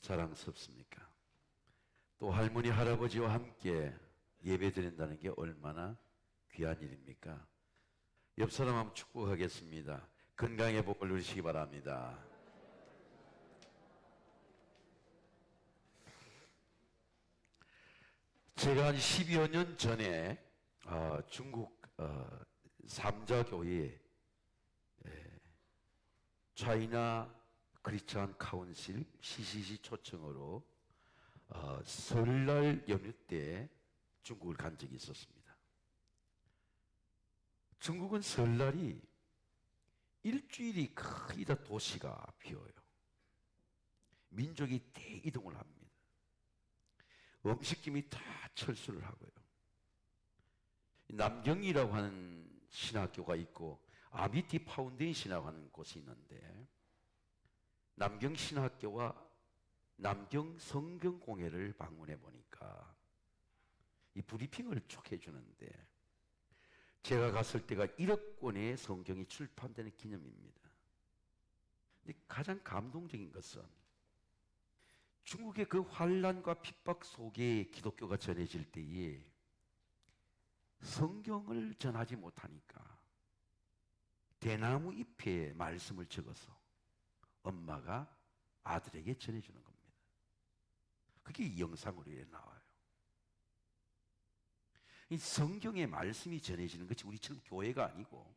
자랑스럽습니까? 또 할머니, 할아버지와 함께 예배 드린다는 게 얼마나 귀한 일입니까? 옆 사람 한번 축복하겠습니다. 건강의 복을 누리시기 바랍니다. 제가 한 10여 년 전에 중국 삼자교회 차이나 크리스찬 카운실 CCC 초청으로 설날 연휴 때 중국을 간 적이 있었습니다. 중국은 설날이 일주일이 거의 다 도시가 비어요. 민족이 대이동을 합니다. 음식점이 다 철수를 하고요. 남경이라고 하는 신학교가 있고 아미티 파운데이션이라고 하는 곳이 있는데 남경 신학교와 남경 성경공회를 방문해 보니까 이 브리핑을 쭉 해주는데 제가 갔을 때가 1억 권의 성경이 출판되는 기념입니다. 근데 가장 감동적인 것은 중국의 그 환란과 핍박 속에 기독교가 전해질 때에 성경을 전하지 못하니까 대나무 잎에 말씀을 적어서 엄마가 아들에게 전해주는 겁니다. 그게 이 영상으로 나와요. 이 성경의 말씀이 전해지는 것이 우리처럼 교회가 아니고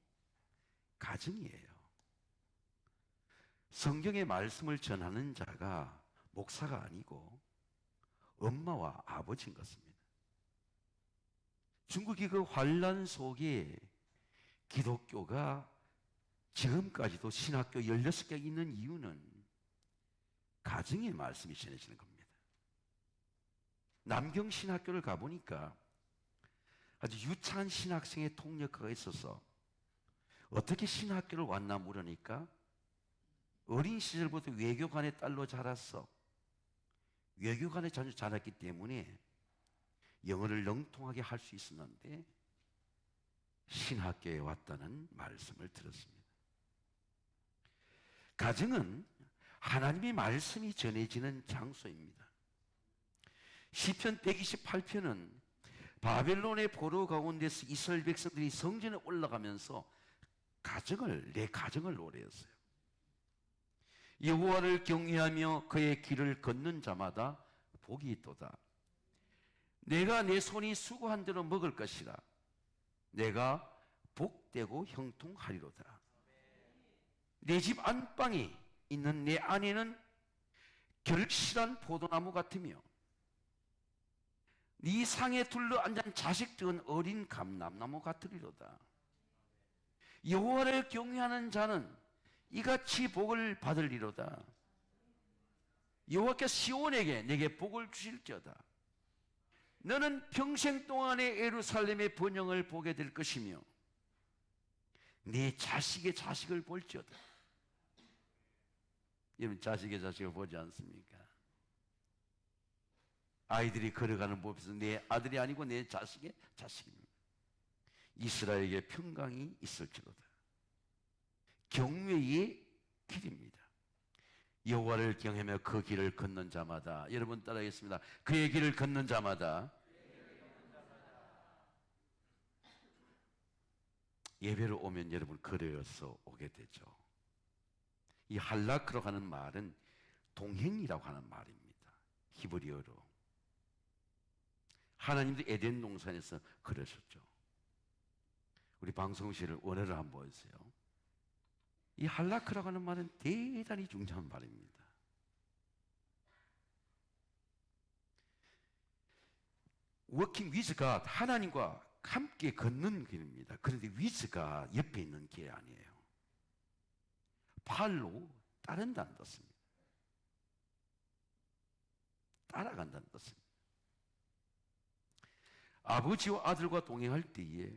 가정이에요. 성경의 말씀을 전하는 자가 목사가 아니고 엄마와 아버지인 것입니다. 중국이 그 환란 속에 기독교가 지금까지도 신학교 16개 있는 이유는 가정의 말씀이 전해지는 겁니다. 남경 신학교를 가보니까 아주 유창한 신학생의 통역가가 있어서 어떻게 신학교를 왔나 물으니까 어린 시절부터 외교관의 딸로 자랐어. 외교관에 자랐기 때문에 영어를 능통하게 할 수 있었는데 신학교에 왔다는 말씀을 들었습니다. 가정은 하나님의 말씀이 전해지는 장소입니다. 시편 128편은 바벨론의 포로 가운데서 이스라엘 백성들이 성전에 올라가면서 내 가정을 노래했어요. 여호와를 경외하며 그의 길을 걷는 자마다 복이 있도다. 내가 내 손이 수고한 대로 먹을 것이라. 내가 복되고 형통하리로다. 내 집 안방에 있는 내 아내는 결실한 포도나무 같으며 네 상에 둘러앉은 자식들은 어린 감람나무 같으리로다. 여호와를 경외하는 자는 이같이 복을 받으리로다. 여호와께서 시온에게 내게 복을 주실지어다. 너는 평생 동안의 예루살렘의 번영을 보게 될 것이며 네 자식의 자식을 볼지어다. 여러분 자식의 자식을 보지 않습니까? 아이들이 걸어가는 법에서 내 아들이 아니고 내 자식의 자식입니다. 이스라엘에게 평강이 있을지로다. 경외의 길입니다. 여호와를 경외하며 그 길을 걷는 자마다, 여러분 따라하겠습니다. 그의 길을 걷는 자마다 예배를 오면 여러분 걸어서 오게 되죠. 이 할라크라고 하는 말은 동행이라고 하는 말입니다. 히브리어로. 하나님도 에덴 동산에서 그러셨죠. 우리 방송실을 원어를 한번 보세요. 이 할라크라고 하는 말은 대단히 중요한 말입니다. Walking with God, 하나님과 함께 걷는 길입니다. 그런데 with God 옆에 있는 길 아니에요. 팔로 따른다는 뜻입니다. 따라간다는 뜻입니다. 아버지와 아들과 동행할 때에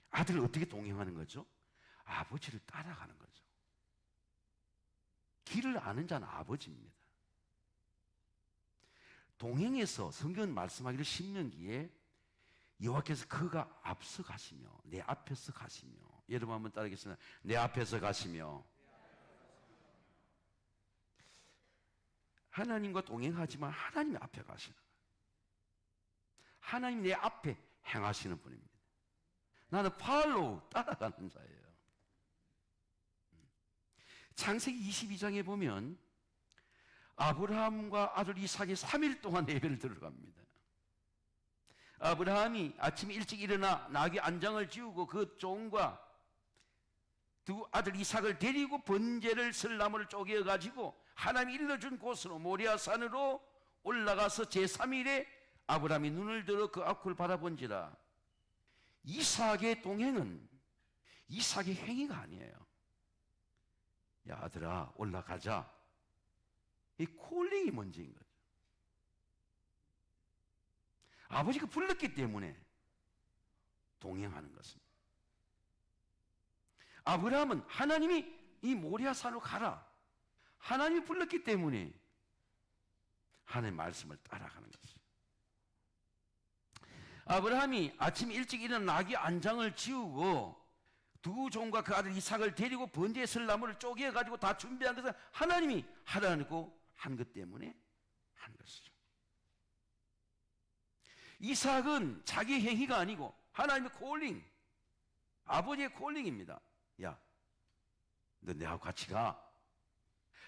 아들을 어떻게 동행하는 거죠? 아버지를 따라가는 거죠. 길을 아는 자는 아버지입니다. 동행에서 성경은 말씀하기를 신명기에 여호와께서 그가 앞서 가시며 내 앞에서 가시며, 여러분 한번 따르겠습니다. 내 앞에서 가시며 하나님과 동행하지만 하나님이 앞에 가시는 거예요. 하나님이 내 앞에 행하시는 분입니다. 나는 팔로우, 따라가는 자예요. 창세기 22장에 보면 아브라함과 아들 이삭이 3일 동안 예배를 들어갑니다. 아브라함이 아침 일찍 일어나 나귀 안장을 지우고 그 종과 두 아들 이삭을 데리고 번제를 쓸 나무를 쪼개어 가지고 하나님이 일러준 곳으로 모리아산으로 올라가서 제3일에 아브라함이 눈을 들어 그 앞을 바라본지라. 이삭의 동행은 이삭의 행위가 아니에요. 야 아들아 올라가자. 이 콜링이 먼저인 거죠. 아버지가 불렀기 때문에 동행하는 것입니다. 아브라함은 하나님이 이 모리아산으로 가라. 하나님이 불렀기 때문에 하나님의 말씀을 따라가는 것이죠. 아브라함이 아침 일찍 일어나 나귀 안장을 지우고 두 종과 그 아들 이삭을 데리고 번제에 쓸 나무를 쪼개어 가지고 다 준비한 것은 하나님이 하라고 한 것 때문에 한 것이죠. 이삭은 자기 행위가 아니고 하나님의 콜링, 아버지의 콜링입니다. 야, 너 내하고 같이 가.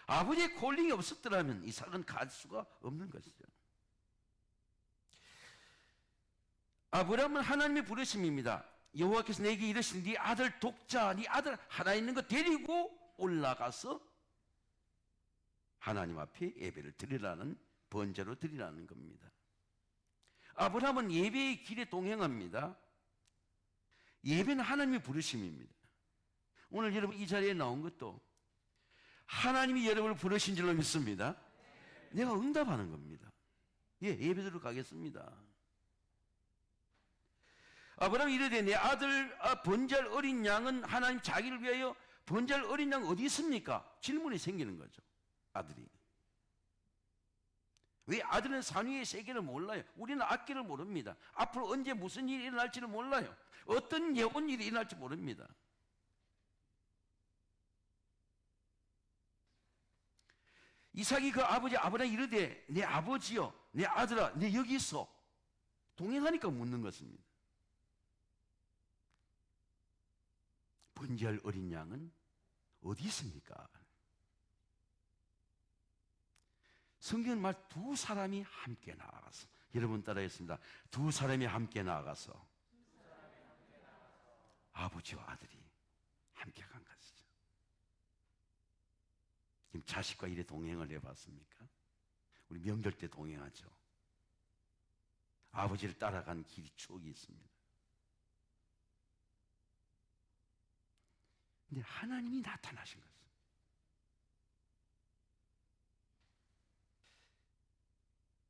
아버지의 콜링이 없었더라면 이삭은 갈 수가 없는 것이죠. 아브라함은 하나님의 부르심입니다. 여호와께서 내게 이르시니 네 아들 독자, 네 아들 하나 있는 거 데리고 올라가서 하나님 앞에 예배를 드리라는, 번제로 드리라는 겁니다. 아브라함은 예배의 길에 동행합니다. 예배는 하나님의 부르심입니다. 오늘 여러분 이 자리에 나온 것도 하나님이 여러분을 부르신 줄로 믿습니다. 내가 응답하는 겁니다. 예, 예배드리러 가겠습니다. 아브라함이 이르되 내 아들 번제할 어린 양은 하나님 자기를 위하여 번제할 어린 양 어디 있습니까? 질문이 생기는 거죠. 아들이. 왜 아들은 산 위의 세계를 몰라요? 우리는 앞길을 모릅니다. 앞으로 언제 무슨 일이 일어날지를 몰라요. 어떤 예언 일이 일어날지 모릅니다. 이삭이 그 아버지 아브라함이 이르되 내 아버지여 내 아들아 내 여기 있어. 동행하니까 묻는 것입니다. 번제할 어린 양은 어디 있습니까? 성경은 말 두 사람이 함께 나아가서, 여러분 따라했습니다. 두 사람이 함께 나아가서 아버지와 아들이 함께 간 것이죠. 지금 자식과 이래 동행을 해봤습니까? 우리 명절 때 동행하죠. 아버지를 따라간 길이 추억이 있습니다. 근데 하나님이 나타나신 것입니다.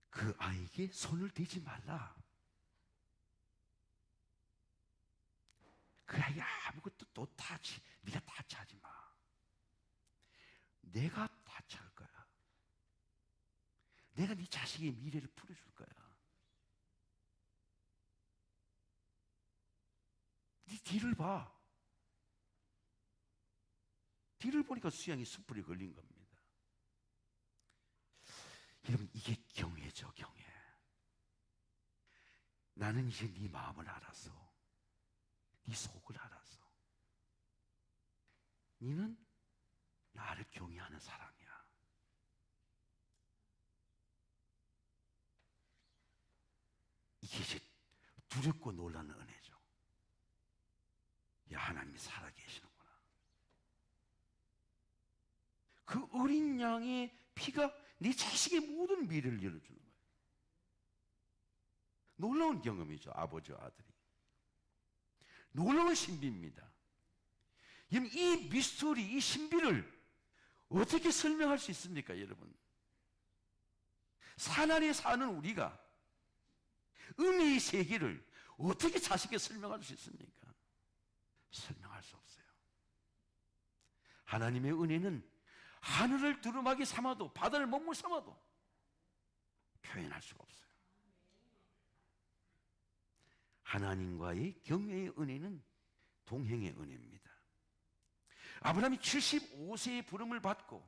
그 아이에게 손을 대지 말라. 그 아이가 아무것도 또 네가 타치하지 마. 내가 타치할 거야. 내가 네 자식의 미래를 풀어줄 거야. 네 뒤를 봐. 뒤를 보니까 수양이 숯불에 걸린 겁니다. 여러분 이게 경외죠, 경외. 나는 이제 네 마음을 알아서, 네 속을 알아서, 너는 나를 경외하는 사람이야. 이게 이제 두렵고 놀라는 은혜죠. 야, 하나님이 살아계시는구나. 그 어린 양의 피가 네 자식의 모든 미래를 열어주는 거예요. 놀라운 경험이죠. 아버지와 아들이. 놀라운 신비입니다. 이 미스터리, 이 신비를 어떻게 설명할 수 있습니까, 여러분? 사나리에 사는 우리가 은혜의 세계를 어떻게 자식에게 설명할 수 있습니까? 설명할 수 없어요. 하나님의 은혜는 하늘을 두루마기 삼아도, 바다를 먹물 삼아도 표현할 수가 없어요. 하나님과의 경외의 은혜는 동행의 은혜입니다. 아브라함이 75세의 부름을 받고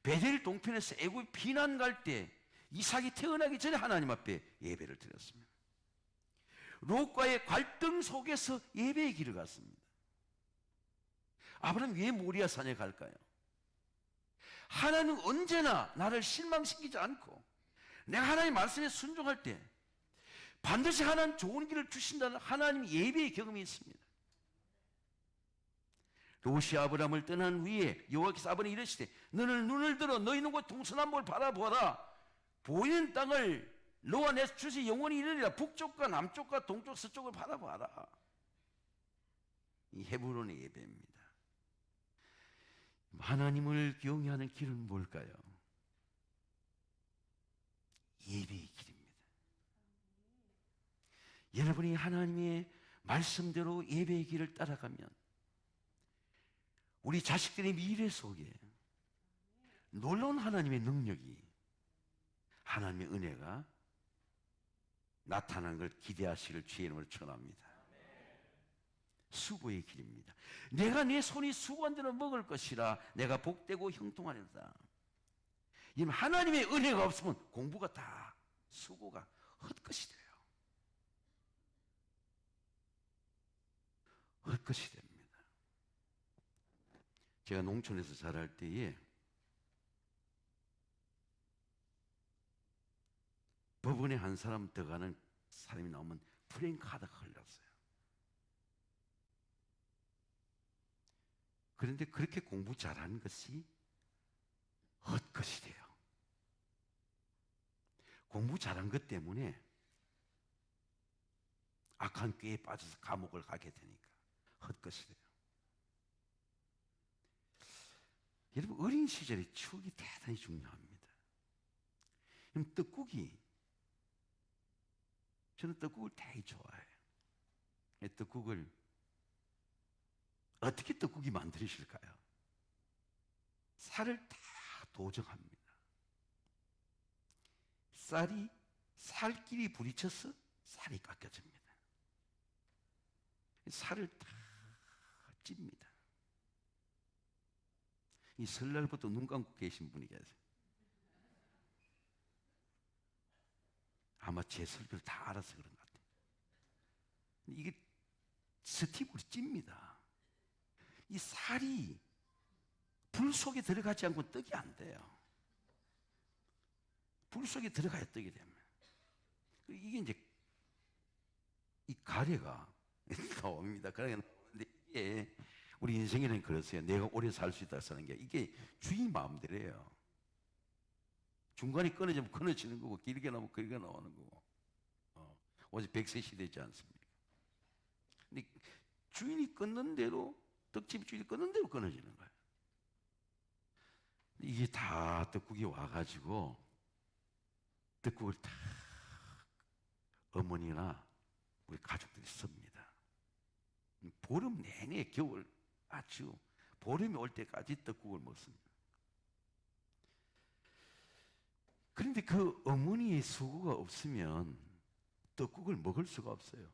베델 동편에서 애굽 피난 갈 때 이삭이 태어나기 전에 하나님 앞에 예배를 드렸습니다. 롯과의 갈등 속에서 예배의 길을 갔습니다. 아브라함이 왜 모리아 산에 갈까요? 하나님은 언제나 나를 실망시키지 않고 내가 하나님 말씀에 순종할 때 반드시 하나님 좋은 길을 주신다는 하나님 예배의 경험이 있습니다. 롯이 아브라함을 떠난 후에 여호와께서 아브라함에 이르시되 너는 눈을 들어 너희 눈과 동서남북을 바라보아라. 보이는 땅을 너와 내 주시 영원히 이르리라. 북쪽과 남쪽과 동쪽 서쪽을 바라보아라. 이 헤브론의 예배입니다. 하나님을 경외하는 길은 뭘까요? 예배의 길입니다. 여러분이 하나님의 말씀대로 예배의 길을 따라가면 우리 자식들의 미래 속에 놀라운 하나님의 능력이, 하나님의 은혜가 나타나는 걸 기대하시길 주의 이름으로 축원합니다. 수고의 길입니다. 내가 내 손이 수고한 대로 먹을 것이라. 내가 복되고 형통하리로다. 이는 하나님의 은혜가 없으면 공부가 다 수고가 헛것이 돼요. 헛것이 됩니다. 제가 농촌에서 자랄 때에 법원에 한 사람 더 가는 사람이 나오면 프랭카드가 흘렀어요. 그런데 그렇게 공부 잘하는 것이 헛것이 돼요. 공부 잘한 것 때문에 악한 꾀에 빠져서 감옥을 가게 되니까 헛것이 돼요. 여러분, 어린 시절의 추억이 대단히 중요합니다. 그럼 떡국이, 저는 떡국을 되게 좋아해요. 떡국을 어떻게 떡국이 만들어질까요? 쌀을 다 도정합니다. 쌀이 살끼리 부딪혀서 쌀이 깎여집니다. 쌀을 다 찝니다. 이 설날부터 눈 감고 계신 분이 계세요. 아마 제 설교를 다 알아서 그런 것 같아요. 이게 스틱으로 찝니다. 이 쌀이 불 속에 들어가지 않고 떡이 안 돼요. 불 속에 들어가야 떡이 됩니다. 이게 이제 이 가래가 나옵니다. 가래가 나오는데 이게 우리 인생에는 그렇어요. 내가 오래 살 수 있다 사는 게 이게 주인 마음대로예요. 중간에 끊어지면 끊어지는 거고 길게 나오면 길게 나오는 거고. 오직 100세 시대지 않습니까? 근데 주인이 끊는 대로, 떡집 주인이 끊는 대로 끊어지는 거예요. 이게 다 떡국이 와가지고 떡국을 다 어머니나 우리 가족들이 씁니다. 보름 내내 겨울 아주 보름이 올 때까지 떡국을 먹습니다. 그런데 그 어머니의 수고가 없으면 떡국을 먹을 수가 없어요.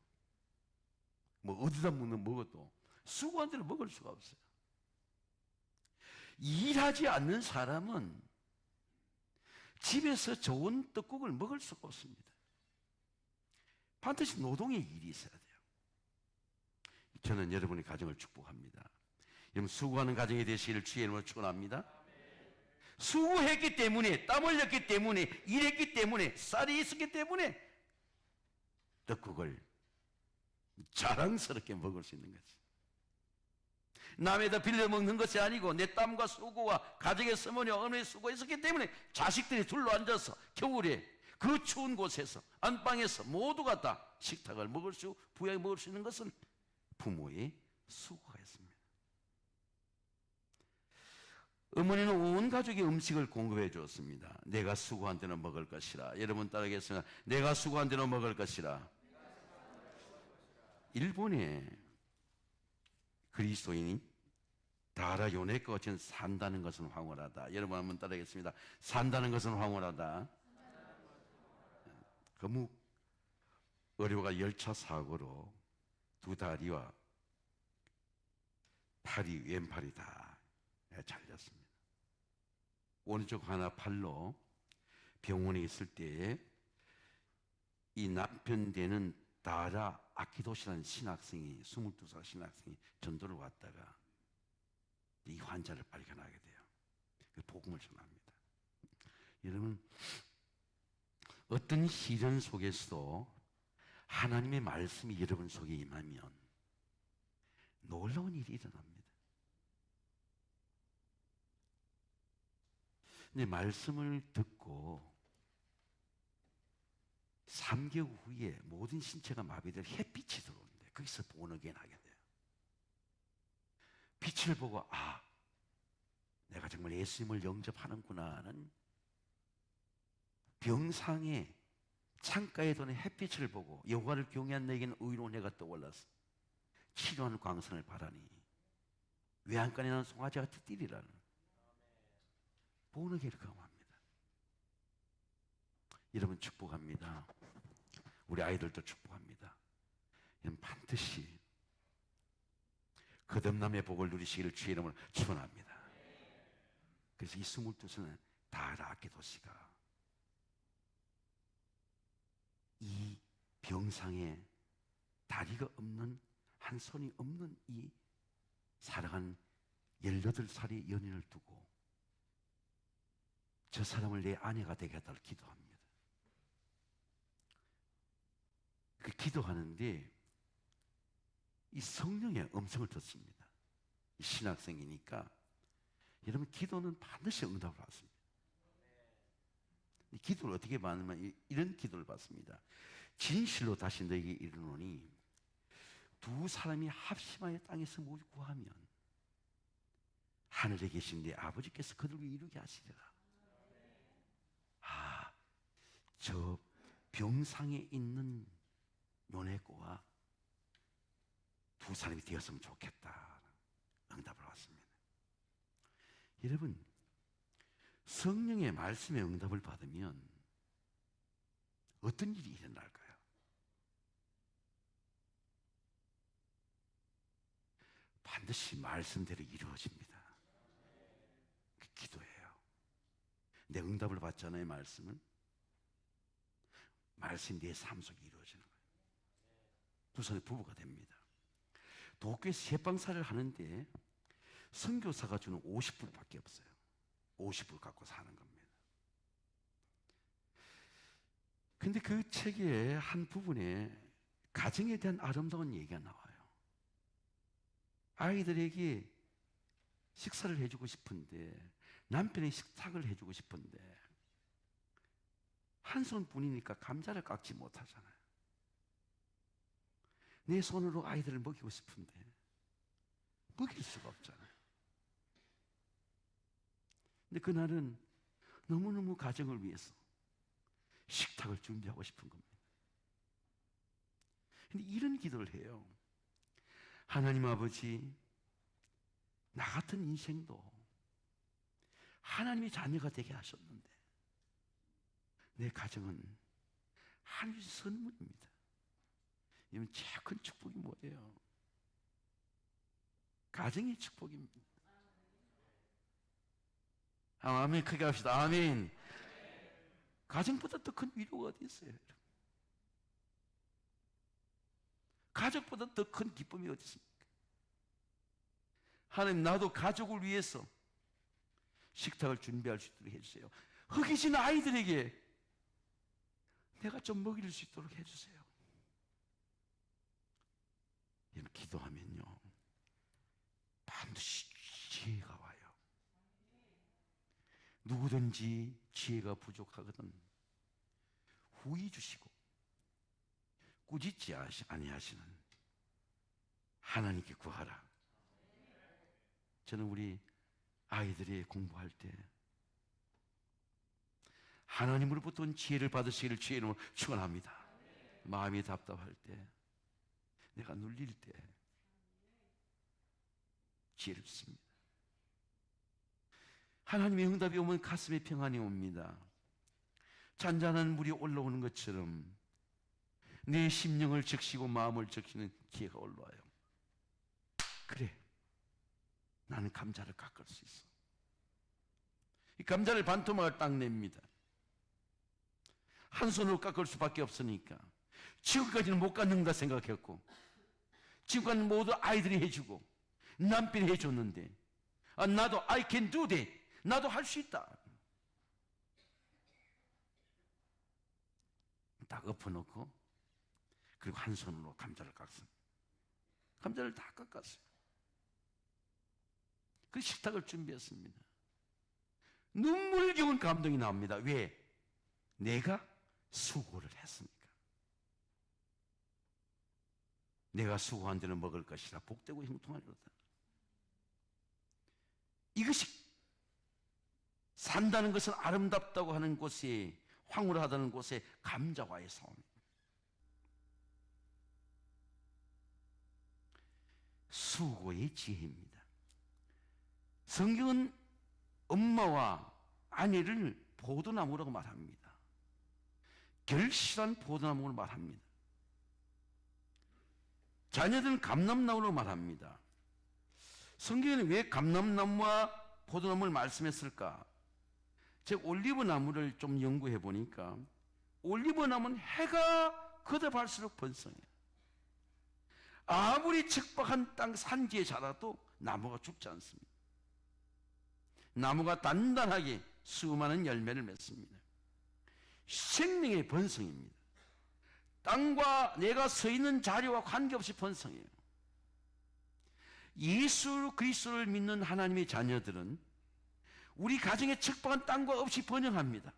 뭐 어디다 먹어도 수고한 대로 먹을 수가 없어요. 일하지 않는 사람은 집에서 좋은 떡국을 먹을 수가 없습니다. 반드시 노동의 일이 있어야 돼요. 저는 여러분의 가정을 축복합니다. 여러분 수고하는 가정이 되시기를 주의 이름으로 축원합니다. 수고했기 때문에, 땀 흘렸기 때문에, 일했기 때문에, 쌀이 있었기 때문에 떡국을 자랑스럽게 먹을 수 있는 거지. 남에다 빌려 먹는 것이 아니고 내 땀과 수고와 가정의 서머니와 어머니의 수고가 있었기 때문에 자식들이 둘러앉아서 겨울에 그 추운 곳에서 안방에서 모두가 다 식탁을 부양해 먹을 수 있는 것은 부모의 수고가 있습니다. 어머니는 온 가족의 음식을 공급해 주었습니다. 내가 수고한 대로 먹을 것이라. 여러분 따라하겠습니다. 내가 수고한 대로 먹을 것이라. 일본에 그리스도인이 다라 요네코 같이 산다는 것은 황홀하다. 여러분 한번 따라하겠습니다. 산다는 것은 황홀하다. 거무 어려가 열차 사고로 두 다리와 팔이 왼팔이 다 잘렸습니다. 오른쪽 하나 팔로 병원에 있을 때에 이 남편 되는 다라 아키도시라는 신학생이 22살 신학생이 전도를 왔다가 이 환자를 발견하게 돼요. 복음을 전합니다. 여러분, 어떤 시련 속에서도 하나님의 말씀이 여러분 속에 임하면 놀라운 일이 일어납니다. 근데 말씀을 듣고 3개월 후에 모든 신체가 마비될 햇빛이 들어오는데 거기서 본어게인 하게 돼요. 빛을 보고 내가 정말 예수님을 영접하는구나 하는 병상에 창가에 도는 햇빛을 보고 여호와를 경외한 내게는 의로운 해가 떠올라서 치료하는 광선을 바라니 외양간에 나는 송아지 같이 뛰리라는 본어게를 경험합니다. 여러분 축복합니다. 우리 아이들도 축복합니다. 여러분 반드시 거듭남의 복을 누리시기를 주의 이름으로 축원합니다. 그래서 이 22세는 다라 아키도시가 이 병상에 다리가 없는 한 손이 없는 이 사랑한 18살의 연인을 두고 저 사람을 내 아내가 되게 해달라고 기도합니다. 그 기도하는데 이 성령의 음성을 듣습니다. 이 신학생이니까 여러분 기도는 반드시 응답을 받습니다. 이 기도를 어떻게 받느냐 이런 기도를 받습니다. 진실로 다시 너에게 이르노니 두 사람이 합심하여 땅에서 무엇을 구하면 하늘에 계신 네 아버지께서 그들을 이루게 하시리라. 저 병상에 있는 요네코와 두 사람이 되었으면 좋겠다. 응답을 받습니다. 여러분, 성령의 말씀에 응답을 받으면 어떤 일이 일어날까요? 반드시 말씀대로 이루어집니다. 그 기도예요. 내 응답을 받잖아요, 말씀은. 말씀이 내 삶 속에 이루어지는 거예요. 두 사람이 부부가 됩니다. 도쿄에서 해방사를 하는데 선교사가 주는 50불밖에 없어요. 50불 갖고 사는 겁니다. 근데 그 책의 한 부분에 가정에 대한 아름다운 얘기가 나와요. 아이들에게 식사를 해주고 싶은데 남편의 식탁을 해주고 싶은데 한 손뿐이니까 감자를 깎지 못하잖아요. 내 손으로 아이들을 먹이고 싶은데 먹일 수가 없잖아요. 근데 그날은 너무너무 가정을 위해서 식탁을 준비하고 싶은 겁니다. 근데 이런 기도를 해요. 하나님 아버지, 나 같은 인생도 하나님의 자녀가 되게 하셨는데 내 가정은 하나님의 선물입니다. 이건 제일 큰 축복이 뭐예요? 가정의 축복입니다. 아멘. 크게 합시다. 아멘. 가정보다 더 큰 위로가 어디 있어요? 가족보다 더 큰 기쁨이 어디 있습니까? 하나님, 나도 가족을 위해서 식탁을 준비할 수 있도록 해주세요. 허기진 아이들에게 내가 좀 먹일 수 있도록 해주세요. 이런 기도하면요 반드시 지혜가 와요. 누구든지 지혜가 부족하거든 후히 주시고 꾸짖지 아니하시는 하나님께 구하라. 저는 우리 아이들이 공부할 때 하나님으로부터 온 지혜를 받으시기를 주의 이름으로 축원합니다. 마음이 답답할 때, 내가 눌릴 때 지혜를 주십니다. 하나님의 응답이 오면 가슴에 평안이 옵니다. 잔잔한 물이 올라오는 것처럼 내 심령을 적시고 마음을 적시는 기회가 올라와요. 그래, 나는 감자를 깎을 수 있어. 이 감자를 반 토막을 딱 냅니다. 한 손으로 깎을 수밖에 없으니까 지금까지는 못 깎는다 생각했고, 지금까지는 모두 아이들이 해주고 남편이 해줬는데, 나도 I can do that, 나도 할 수 있다. 딱 엎어놓고 그리고 한 손으로 감자를 깎습니다. 감자를 다 깎았어요. 그 식탁을 준비했습니다. 눈물겨운 감동이 나옵니다. 왜? 내가 수고를 했으니까. 내가 수고한 데는 먹을 것이라 복되고 형통하리로다. 이것이 산다는 것은 아름답다고 하는 곳에, 황홀하다는 곳에 감자와의 싸움입니다. 수고의 지혜입니다. 성경은 엄마와 아내를 포도나무라고 말합니다. 결실한 포도나무를 말합니다. 자녀들은 감람나무로 말합니다. 성경에는 왜 감람나무와 포도나무를 말씀했을까? 제가 올리브나무를 좀 연구해 보니까 올리브나무는 해가 거듭할수록 번성해요. 아무리 척박한 땅 산지에 자라도 나무가 죽지 않습니다. 나무가 단단하게 수많은 열매를 맺습니다. 생명의 번성입니다. 땅과 내가 서 있는 자리와 관계없이 번성해요. 예수 그리스도를 믿는 하나님의 자녀들은 우리 가정의 척박한 땅과 없이 번영합니다.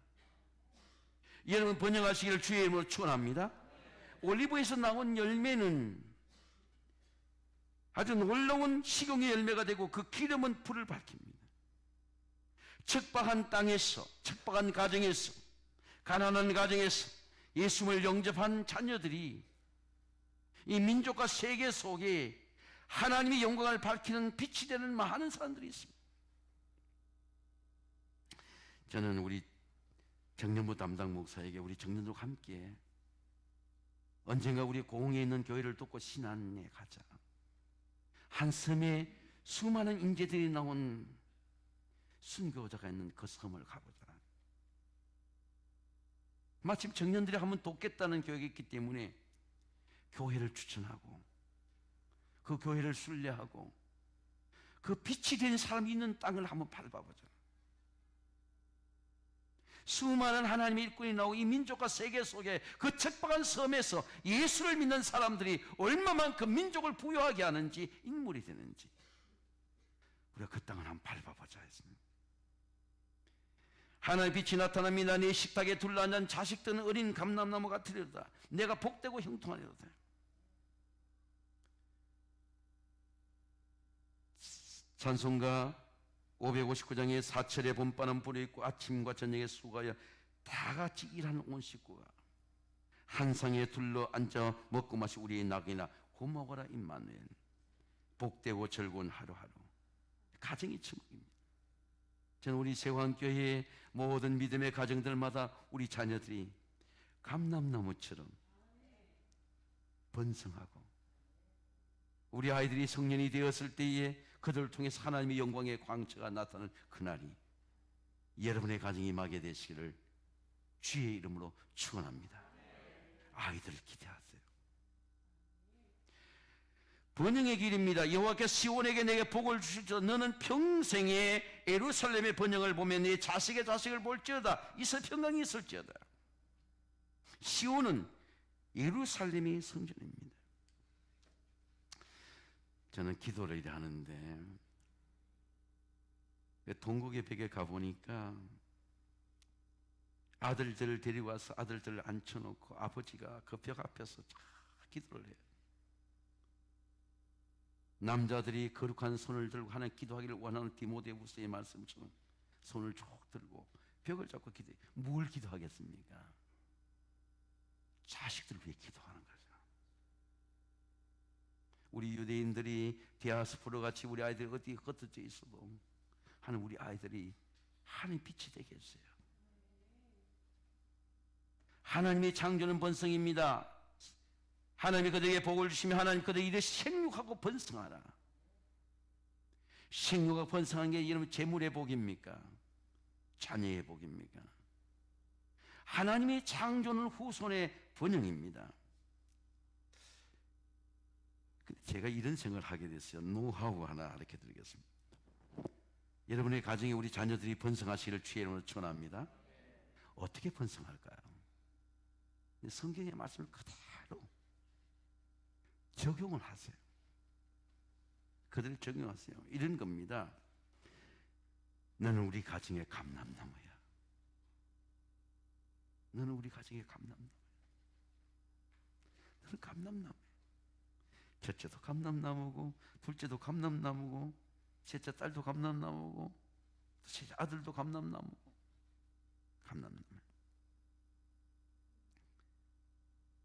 여러분 번영하시기를 주의 이름으로 축원합니다. 올리브에서 나온 열매는 아주 놀라운 식용의 열매가 되고 그 기름은 불을 밝힙니다. 척박한 땅에서, 척박한 가정에서, 가난한 가정에서 예수를 영접한 자녀들이 이 민족과 세계 속에 하나님의 영광을 밝히는 빛이 되는 많은 사람들이 있습니다. 저는 우리 청년부 담당 목사에게 우리 청년들과 함께 언젠가 우리 공에 있는 교회를 돕고 신안에 가자. 한 섬에 수많은 인재들이 나온 순교자가 있는 그 섬을 가보자. 마침 청년들이 한번 돕겠다는 교회가 있기 때문에 교회를 추천하고 그 교회를 순례하고 그 빛이 된 사람이 있는 땅을 한번 밟아보자. 수많은 하나님의 일꾼이 나오고 이 민족과 세계 속에 그 척박한 섬에서 예수를 믿는 사람들이 얼마만큼 민족을 부유하게 하는지, 인물이 되는지 우리가 그 땅을 한번 밟아보자 했습니다. 하나님의 빛이 나타납니다. 내 식탁에 둘러앉은 자식들은 어린 감람나무 같으리로다. 내가 복되고 형통하리로다. 찬송가 559장에 사철의 봄바람 불어있고 아침과 저녁에 수고하여 다 같이 일하는 온 식구가 한 상에 둘러 앉아 먹고 마시 우리의 낙이나 고먹어라 임마누엘. 복되고 즐거운 하루하루. 가정이 축복입니다. 저는 우리 세환교회의 모든 믿음의 가정들마다 우리 자녀들이 감람나무처럼 번성하고 우리 아이들이 성년이 되었을 때에 그들을 통해서 하나님의 영광의 광채가 나타나는 그날이 여러분의 가정이 임하게 되시기를 주의 이름으로 축원합니다. 아이들을 기대하세요. 번영의 길입니다. 여호와께서 시온에게 내게 복을 주시죠. 너는 평생에 예루살렘의 번영을 보면 네 자식의 자식을 볼지어다. 이서 평강이 있을지어다. 시온은 예루살렘의 성전입니다. 저는 기도를 이래 하는데 동국의 벽에 가보니까 아들들을 데리고 와서 아들들을 앉혀놓고 아버지가 그 벽 앞에서 기도를 해요. 남자들이 거룩한 손을 들고 하나님 기도하기를 원하는 디모데후서의 말씀처럼 손을 쭉 들고 벽을 잡고 기도해요. 뭘 기도하겠습니까? 자식들을 위해 기도하는 거죠. 우리 유대인들이 디아스포라 같이 우리 아이들이 어디 흩어져 있어도 하는 우리 아이들이 하나님 빛이 되게 했어요. 하나님의 창조는 번성입니다. 하나님이 그들에게 복을 주시면 하나님 그들에게 이래 생육하고 번성하라. 생육하고 번성한 게 여러분 재물의 복입니까? 자녀의 복입니까? 하나님의 창조는 후손의 번영입니다. 제가 이런 생각을 하게 됐어요. 노하우 하나 가르쳐 드리겠습니다. 여러분의 가정에 우리 자녀들이 번성하시기를 주의 이름으로 축원합니다. 어떻게 번성할까요? 성경의 말씀을 그대로 적용을 하세요. 그대로 적용하세요. 이런 겁니다. 너는 우리 가정의 감람나무야. 너는 우리 가정의 감람나무야. 너는 감람나무야. 첫째도 감람나무고, 둘째도 감람나무고, 셋째 딸도 감람나무고, 셋째 아들도 감람나무고. 감람나무.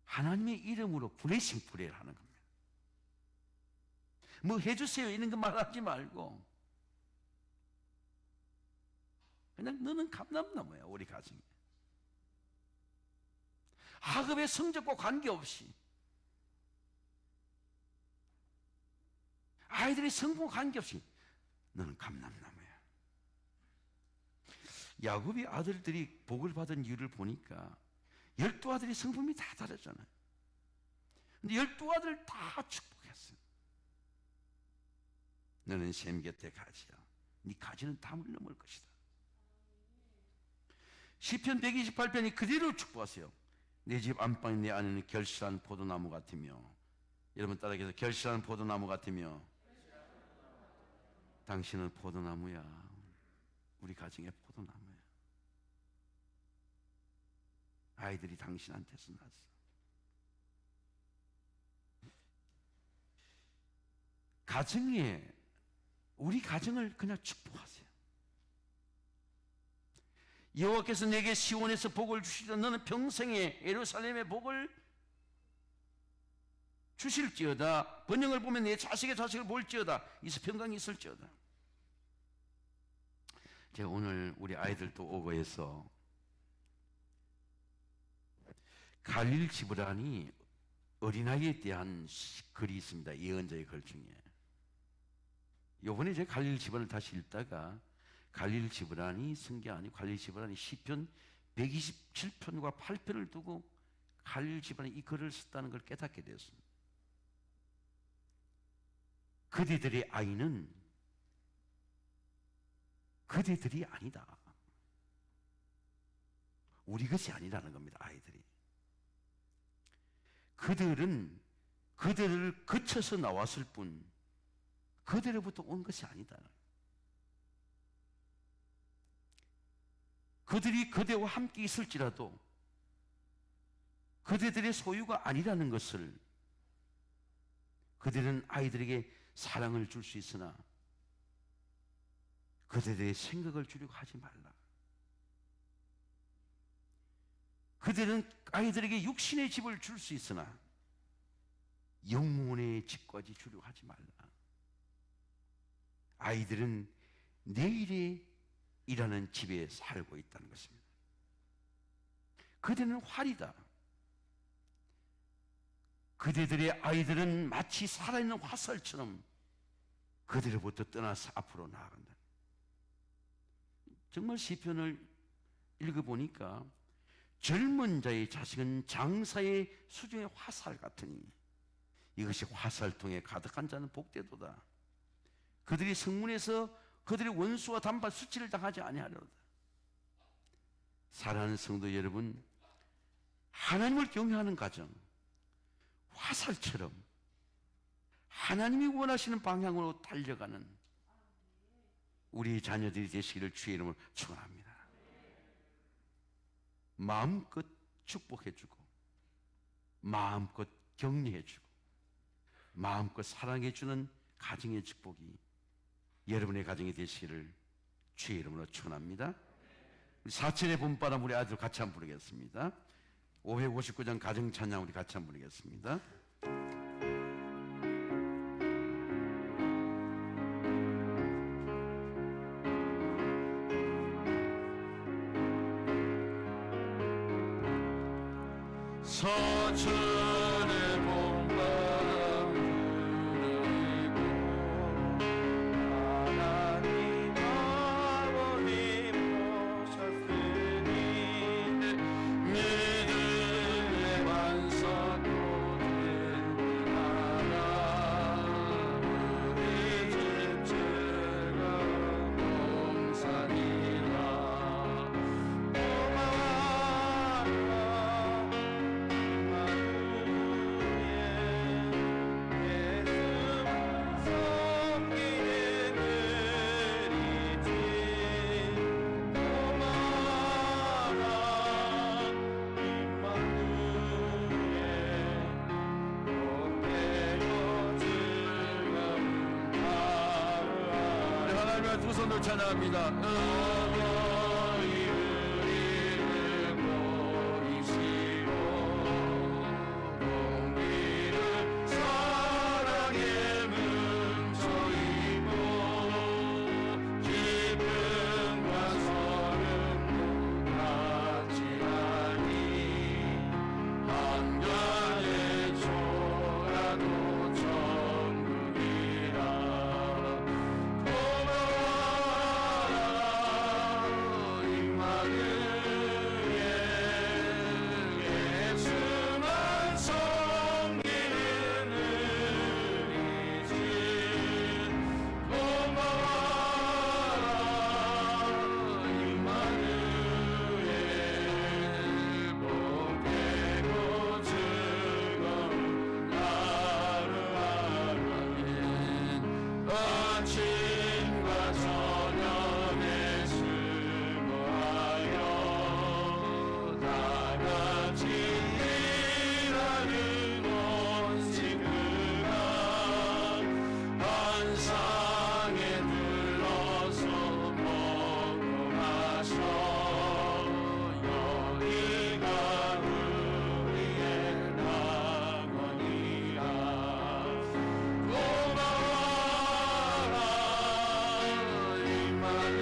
하나님의 이름으로 블레싱 프레이를 하는 겁니다. 뭐 해주세요 이런 거 말하지 말고 그냥 너는 감람나무야. 우리 가정에 학업의 성적과 관계없이, 아이들의 성공과 관계없이 너는 감람나무야. 야곱의 아들들이 복을 받은 이유를 보니까 12아들의 성품이 다 다르잖아요. 근데 12아들 다 축복했어요. 너는 셈 곁에 가지야. 네 가지는 담을 넘을 것이다. 시편 128편이 그대로 축복하세요. 내 집 안방에 내 안에는 결실한 포도나무 같으며, 여러분 따라해서 결실한 포도나무 같으며, 당신은 포도나무야. 우리 가정의 포도나무야. 아이들이 당신한테서 났어. 가정에, 우리 가정을 그냥 축복하세요. 여호와께서 내게 시온에서 복을 주시다. 너는 평생에 예루살렘의 복을 주실지어다. 번영을 보면 내 자식의 자식을 볼지어다. 이서 평강이 있을지어다. 제가 오늘 우리 아이들도 오고 해서 갈릴 지브란이 어린아이에 대한 글이 있습니다. 예언자의 글 중에. 요번에 제가 갈릴 지브란을 다시 읽다가 갈릴 지브란이 성경 아니고 갈릴 지브란이 시편 127편과 8편을 두고 갈릴 지브란이 이 글을 썼다는 걸 깨닫게 되었습니다. 그대들의 아이는 그대들이 아니다. 우리 것이 아니라는 겁니다. 아이들이. 그들은 그들을 거쳐서 나왔을 뿐 그들로부터 온 것이 아니다. 그들이 그대와 함께 있을지라도 그대들의 소유가 아니라는 것을, 그들은 아이들에게 사랑을 줄 수 있으나 그들의 생각을 주려고 하지 말라. 그들은 아이들에게 육신의 집을 줄 수 있으나 영혼의 집까지 주려고 하지 말라. 아이들은 내일의 이라는 집에 살고 있다는 것입니다. 그들은 활이다. 그들의 아이들은 마치 살아있는 화살처럼 그들로부터 떠나서 앞으로 나아간다. 정말 시편을 읽어보니까 젊은 자의 자식은 장사의 수중의 화살 같으니 이것이 화살통에 가득한 자는 복되도다. 그들이 성문에서 그들의 원수와 단발 수치를 당하지 아니하리로다. 사랑하는 성도 여러분, 하나님을 경외하는 가정, 화살처럼 하나님이 원하시는 방향으로 달려가는 우리 자녀들이 되시기를 주의 이름으로 축원합니다. 마음껏 축복해주고 마음껏 격려해주고 마음껏 사랑해주는 가정의 축복이 여러분의 가정이 되시기를 주의 이름으로 축원합니다. 사천의 봄바람 우리 아들 같이 한번 부르겠습니다. 559장 가정찬양 우리 같이 한번 부르겠습니다. 서천의 봄바람 불고 하나님 아버님 두 손을 찬양합니다. 어머니 우리를 보이시고 공기를 사랑에 뭉쳐있고 기쁨과 소름도 같이 하니 한간에 초라도 천국이라 고마워라 임마누엘 예수만 섬기는 우리 집 고마워라 임마누엘 복되고 즐거운 하루하루에 아침과 저녁에 수고하여 다같이 일하는 온 식구가 한 상에 둘러서 먹고 마셔 여기가 우리의 낙원이라 고마워라 임마누엘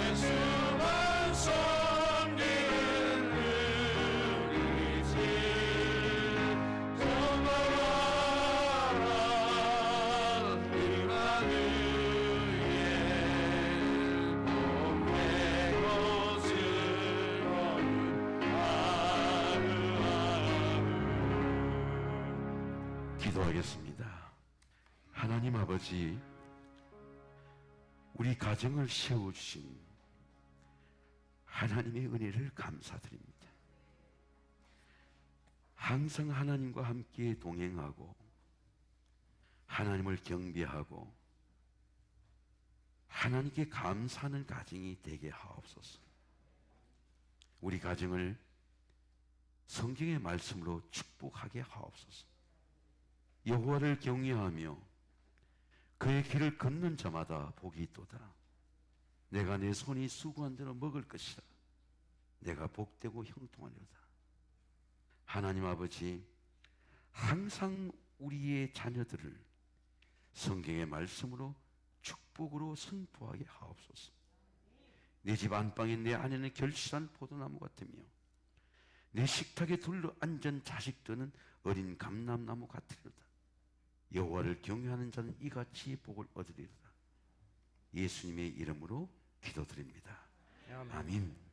예수만 섬기는 우리 집 고마워라 임마누엘 복되고 즐거운 하루하루 기도하겠습니다. 하나님 아버지, 우리 가정을 세워주신 하나님의 은혜를 감사드립니다. 항상 하나님과 함께 동행하고 하나님을 경배하고 하나님께 감사하는 가정이 되게 하옵소서. 우리 가정을 성경의 말씀으로 축복하게 하옵소서. 여호와를 경외하며 그의 길을 걷는 자마다 복이 있도다. 내가 내 손이 수고한 대로 먹을 것이라. 내가 복되고 형통하리로다. 하나님 아버지, 항상 우리의 자녀들을 성경의 말씀으로 축복으로 선포하게 하옵소서. 내 집 안방에 내 아내는 결실한 포도나무 같으며 내 식탁에 둘러 앉은 자식들은 어린 감람나무 같으리로다. 여호와를 경외하는 자는 이같이 복을 얻으리로다. 예수님의 이름으로 기도드립니다. 아멘.